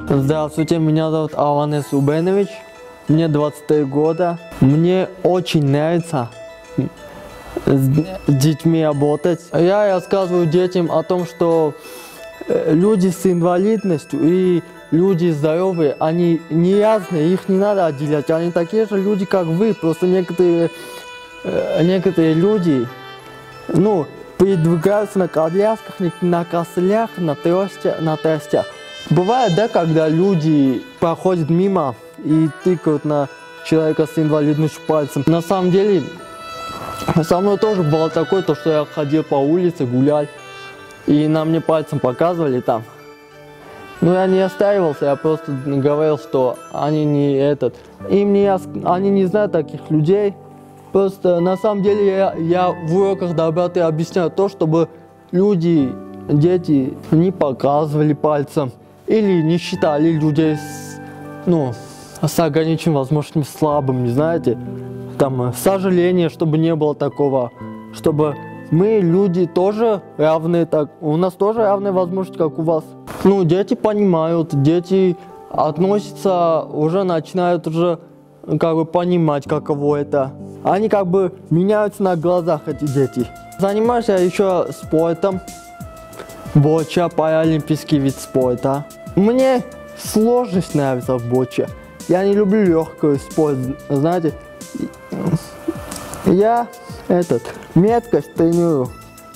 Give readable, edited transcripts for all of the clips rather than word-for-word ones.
Здравствуйте, меня зовут Аванес Убенович, мне 23 года. Мне очень нравится с детьми работать. Я рассказываю детям о том, что люди с инвалидностью и люди здоровые, они не разные, их не надо отделять. Они такие же люди, как вы, просто некоторые люди, передвигаются на колясках, на костылях, на тростях. Бывает, да, когда люди проходят мимо и тыкают на человека с инвалидностью пальцем. На самом деле, со мной тоже было такое, что я ходил по улице, гулял, и на мне пальцем показывали там. Но я не оставился, я просто говорил, что они они не знают таких людей. Просто на самом деле я в уроках доброты объясняю то, чтобы дети не показывали пальцем или не считали людей с ограниченными возможностями слабыми, знаете. Там сожаление, чтобы не было такого, чтобы мы, люди, тоже равны, у нас тоже равные возможности, как у вас. Дети понимают, дети относятся, начинают понимать, каково это. Они меняются на глазах, эти дети. Занимаюсь я еще спортом. Боча, паралимпийский вид спорта. Мне сложность нравится в боче. Я не люблю легкий спорт, знаете. Я меткость тренирую.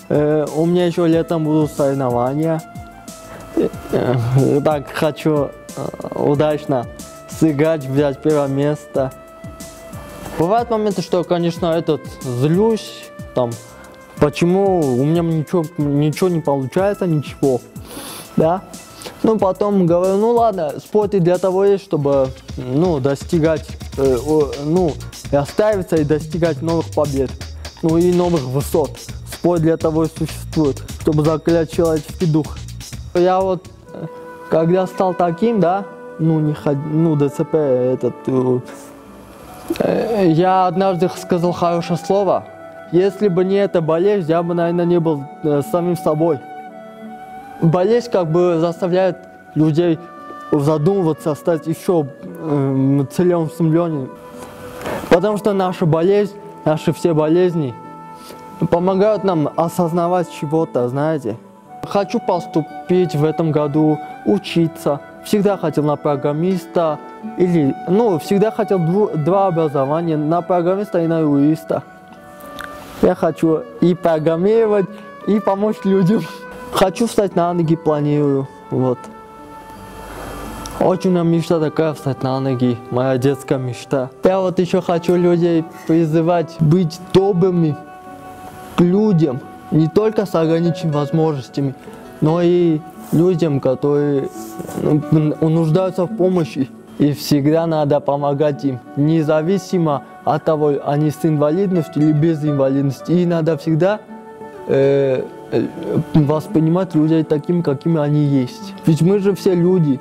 У меня еще летом будут соревнования. Так хочу удачно сыграть, взять первое место. Бывают моменты, что, конечно, злюсь, почему у меня ничего не получается, ничего, да. Потом говорю, ладно, спорт и для того есть, чтобы, достигать, оставиться и достигать новых побед, и новых высот. Спорт для того и существует, чтобы закалять человеческий дух. Я когда стал таким, да, ДЦП, я однажды сказал хорошее слово. Если бы не эта болезнь, я бы, наверное, не был самим собой. Болезнь заставляет людей задумываться, стать еще целеустремленнее. Потому что наша болезнь, наши все болезни помогают нам осознавать чего-то, знаете. Хочу поступить в этом году, учиться. Всегда хотел на программиста, всегда хотел два образования, на программиста и на юриста. Я хочу и программировать, и помочь людям. Хочу встать на ноги, планирую, Очень у меня мечта такая, встать на ноги, моя детская мечта. Я еще хочу людей призывать быть добрыми к людям, не только с ограниченными возможностями, но и людям, которые нуждаются в помощи. И всегда надо помогать им, независимо от того, они с инвалидностью или без инвалидности. И надо всегда воспринимать людей такими, какими они есть. Ведь мы же все люди.